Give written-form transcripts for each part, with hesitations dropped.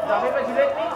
Já vem pra direita, hein?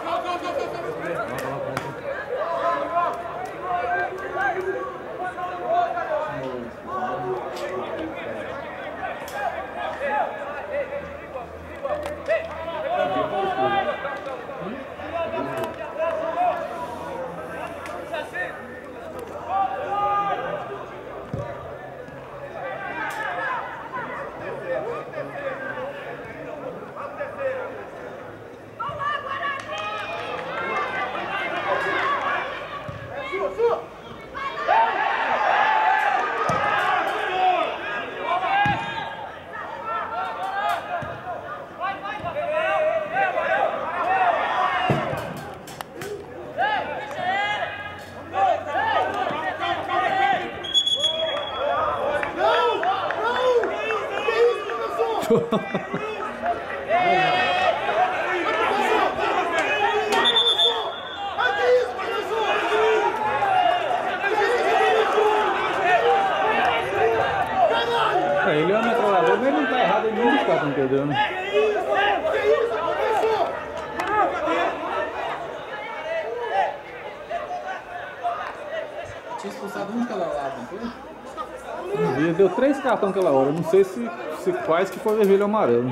Ele é um metralhador, mas ele não tá errado em nenhum dos caras, entendeu, né? Tinha expulsado um de cada lado, não foi? Ele deu 3 cartões aquela hora, não sei se quais que foi vermelho ou amarelo.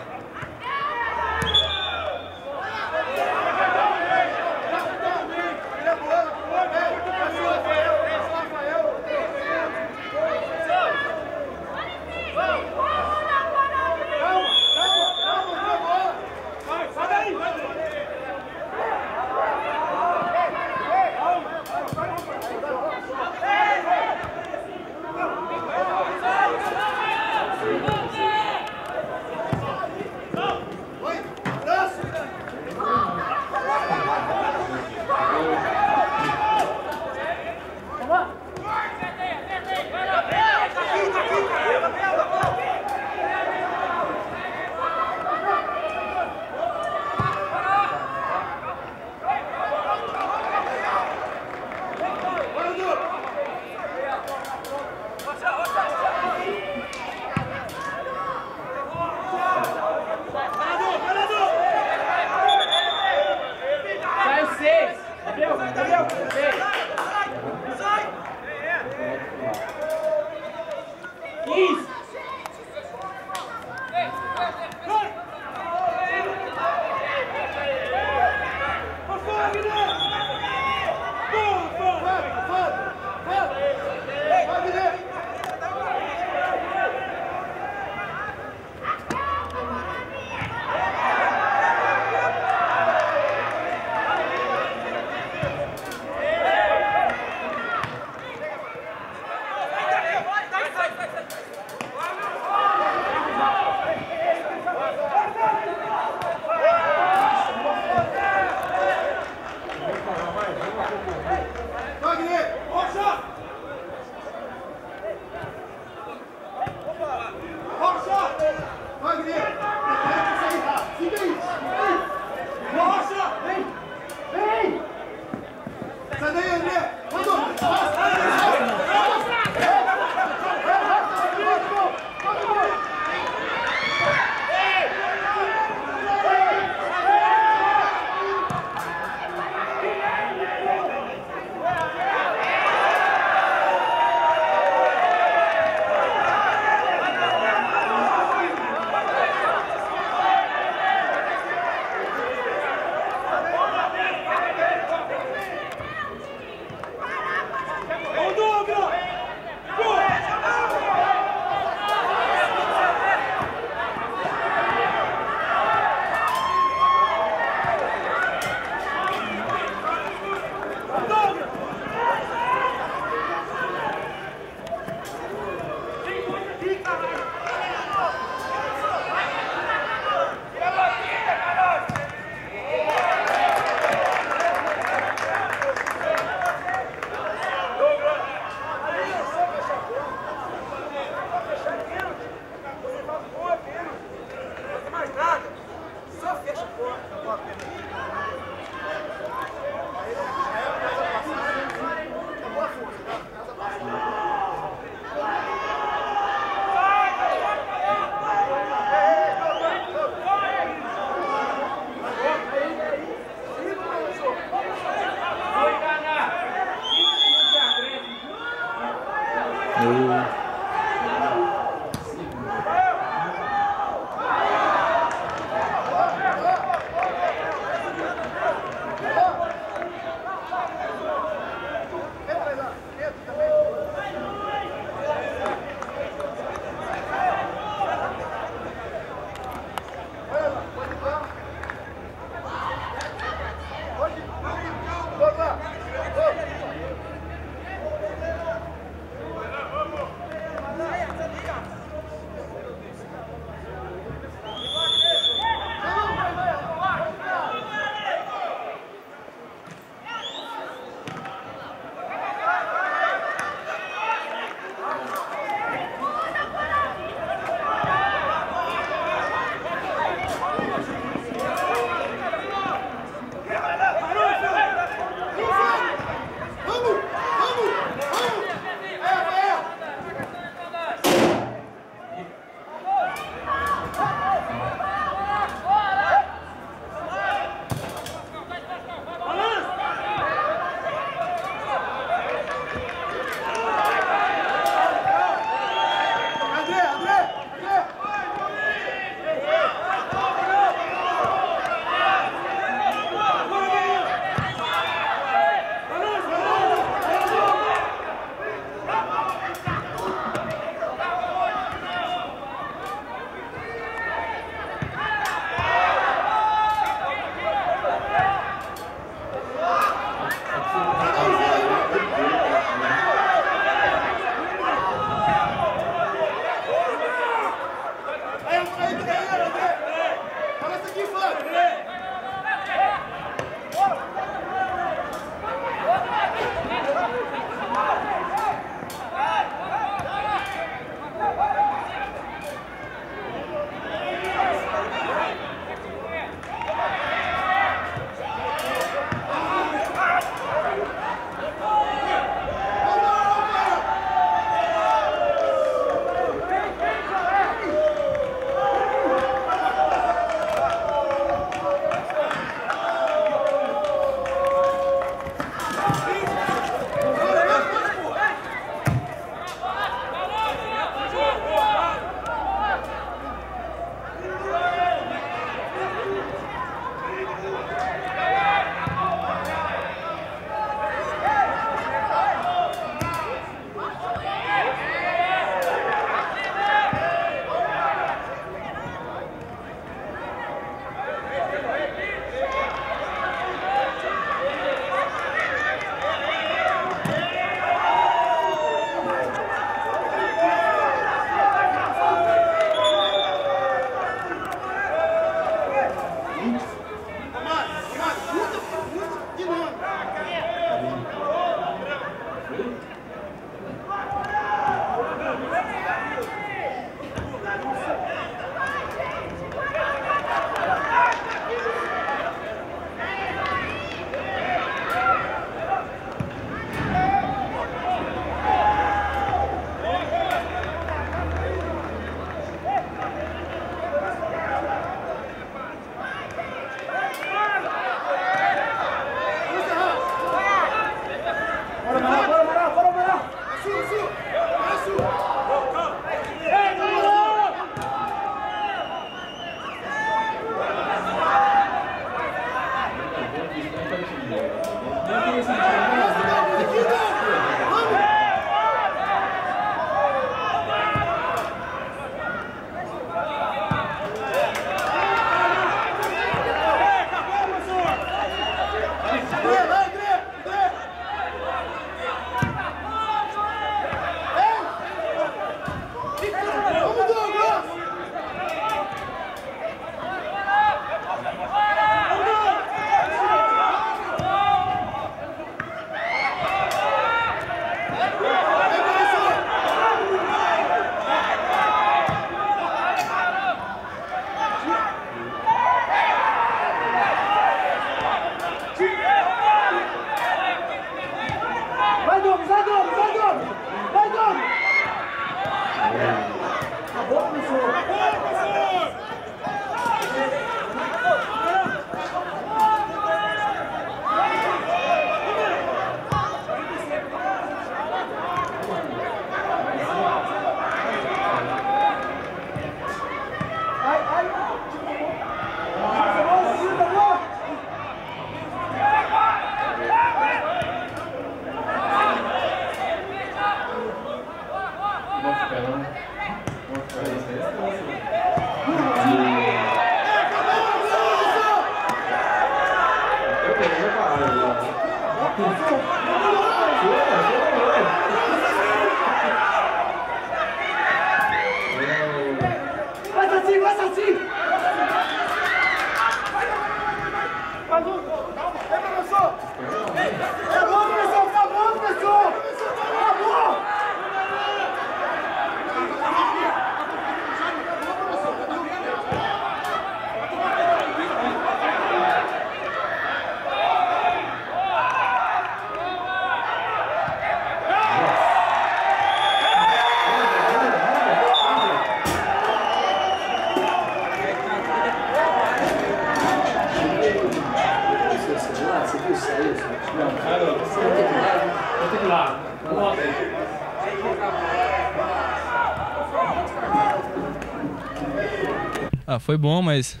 Ah, foi bom, mas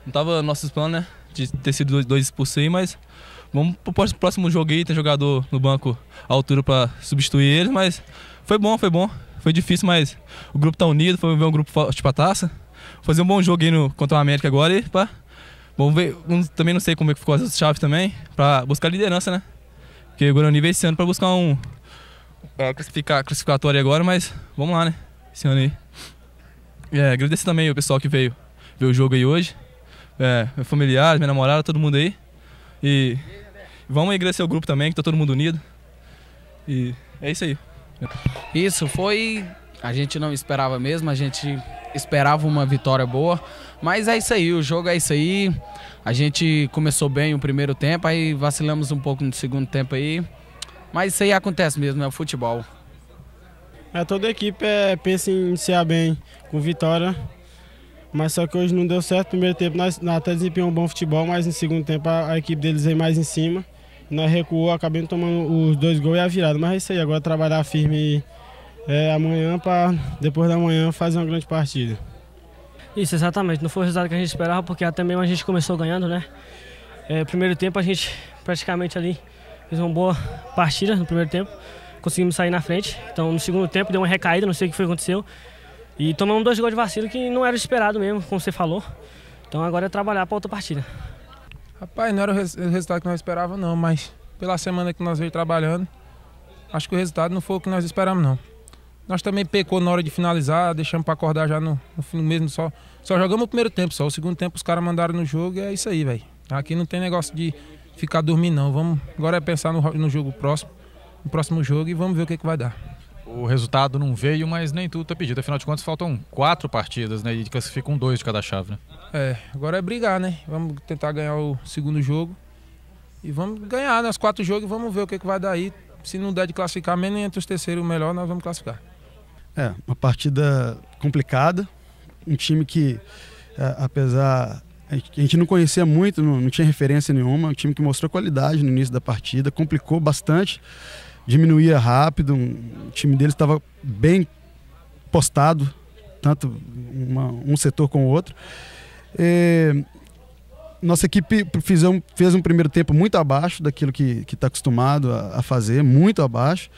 não tava nossos planos, né? De ter sido dois expulsos aí, mas vamos pro próximo jogo aí, tem jogador no banco à altura pra substituir eles, mas foi bom, foi bom. Foi difícil, mas o grupo tá unido, foi ver um grupo forte pra taça. Fazer um bom jogo aí contra o América agora e pá. Vamos ver, também não sei como é que ficou as chaves também, pra buscar liderança, né? Porque o Guarani veio esse ano pra buscar classificatório agora, mas vamos lá, né? Esse ano aí. Agradecer também o pessoal que veio ver o jogo aí hoje. Meu familiar, minha namorada, todo mundo aí. E vamos agradecer o grupo também, que tá todo mundo unido. E é isso aí. Isso foi... A gente não esperava mesmo, a gente esperava uma vitória boa. Mas é isso aí, o jogo é isso aí. A gente começou bem o primeiro tempo, aí vacilamos um pouco no segundo tempo aí. Mas isso aí acontece mesmo, é o futebol. Toda a equipe pensa em iniciar bem com vitória, mas só que hoje não deu certo. No primeiro tempo nós até desempenhamos um bom futebol, mas no segundo tempo a equipe deles veio mais em cima. Nós recuou, acabamos tomando os 2 gols e a virada. Mas é isso aí, agora trabalhar firme amanhã para depois da manhã fazer uma grande partida. Isso, exatamente. Não foi o resultado que a gente esperava, porque até mesmo a gente começou ganhando, né? Primeiro tempo a gente praticamente ali fez uma boa partida no primeiro tempo. Conseguimos sair na frente. Então no segundo tempo deu uma recaída, não sei o que foi que aconteceu. E tomamos 2 gols de vacilo que não era esperado mesmo, como você falou. Então agora é trabalhar para outra partida. Rapaz, não era o resultado que nós esperávamos não, mas pela semana que nós veio trabalhando, acho que o resultado não foi o que nós esperamos não. Nós também pecou na hora de finalizar, deixamos para acordar já no fim mesmo, só jogamos o primeiro tempo só. O segundo tempo os caras mandaram no jogo e é isso aí, velho. Aqui não tem negócio de ficar dormindo não, vamos agora é pensar no jogo próximo, no próximo jogo e vamos ver o que vai dar. O resultado não veio, mas nem tudo tá pedido. Afinal de contas, faltam 4 partidas, né? E classificam 2 de cada chave, né? Agora é brigar, né? Vamos tentar ganhar o segundo jogo e vamos ganhar nos 4 jogos e vamos ver o que vai dar aí. Se não der de classificar, menos entre os terceiros o melhor, nós vamos classificar. Uma partida complicada, um time que, apesar... A gente não conhecia muito, não tinha referência nenhuma, um time que mostrou qualidade no início da partida, complicou bastante, diminuía rápido, o time deles estava bem postado, tanto um setor com o outro. Nossa equipe fez um primeiro tempo muito abaixo daquilo que está acostumado a fazer, muito abaixo,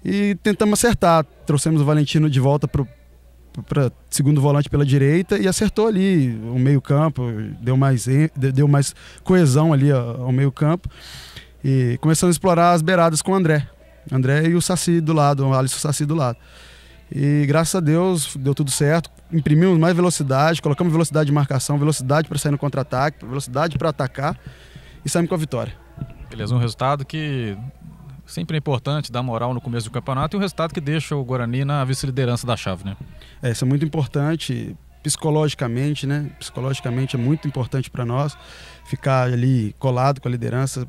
e tentamos acertar. Trouxemos o Valentino de volta para segundo volante pela direita e acertou ali o meio campo, deu mais coesão ali ao meio campo e começamos a explorar as beiradas com o André e o Saci do lado, o Alisson Saci do lado. E graças a Deus deu tudo certo, imprimimos mais velocidade, colocamos velocidade de marcação, velocidade para sair no contra-ataque, velocidade para atacar e saímos com a vitória. Beleza, um resultado que sempre é importante, dar moral no começo do campeonato e um resultado que deixa o Guarani na vice-liderança da chave, né? Isso é muito importante psicologicamente, né? Psicologicamente é muito importante para nós ficar ali colado com a liderança.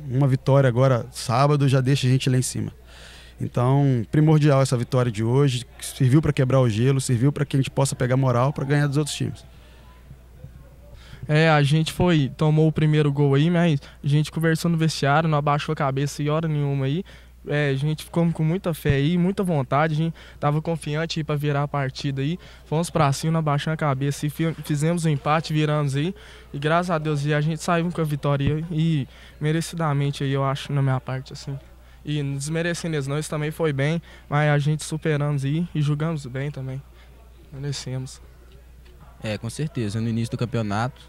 Uma vitória agora, sábado, já deixa a gente lá em cima. Então, primordial essa vitória de hoje, que serviu para quebrar o gelo, serviu para que a gente possa pegar moral para ganhar dos outros times. A gente tomou o primeiro gol aí, mas a gente conversou no vestiário, não abaixou a cabeça em hora nenhuma aí. A gente ficou com muita fé aí, muita vontade, a gente tava confiante aí para virar a partida aí. Fomos para cima, não abaixando a cabeça e fizemos o empate, viramos aí. E graças a Deus a gente saiu com a vitória aí, e merecidamente aí, eu acho, na minha parte, assim. E desmerecendo eles não, isso também foi bem, mas a gente superamos aí e jogamos bem também. Merecemos. Com certeza, no início do campeonato,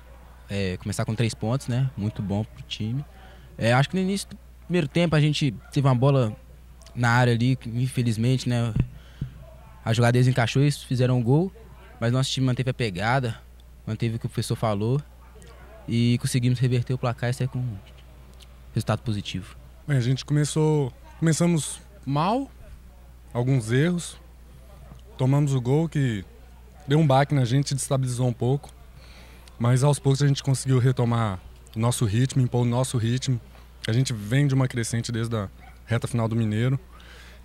começar com 3 pontos, né? Muito bom pro time. Acho que no início do primeiro tempo a gente teve uma bola na área ali, infelizmente, né? A jogada deles encaixou e fizeram um gol, mas nosso time manteve a pegada, manteve o que o professor falou e conseguimos reverter o placar e sair com um resultado positivo. A gente começamos mal, alguns erros, tomamos o gol que deu um baque na gente, destabilizou um pouco, mas aos poucos a gente conseguiu retomar o nosso ritmo, impor o nosso ritmo. A gente vem de uma crescente desde a reta final do Mineiro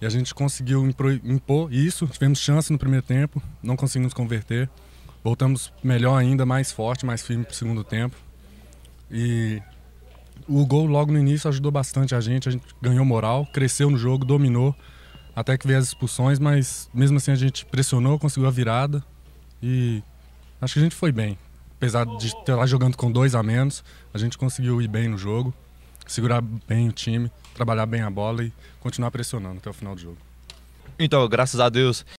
e a gente conseguiu impor isso, tivemos chance no primeiro tempo, não conseguimos converter, voltamos melhor ainda, mais forte, mais firme para o segundo tempo e o gol logo no início ajudou bastante a gente ganhou moral, cresceu no jogo, dominou, até que veio as expulsões, mas mesmo assim a gente pressionou, conseguiu a virada e acho que a gente foi bem. Apesar de estar lá jogando com 2 a menos, a gente conseguiu ir bem no jogo, segurar bem o time, trabalhar bem a bola e continuar pressionando até o final do jogo. Então, graças a Deus,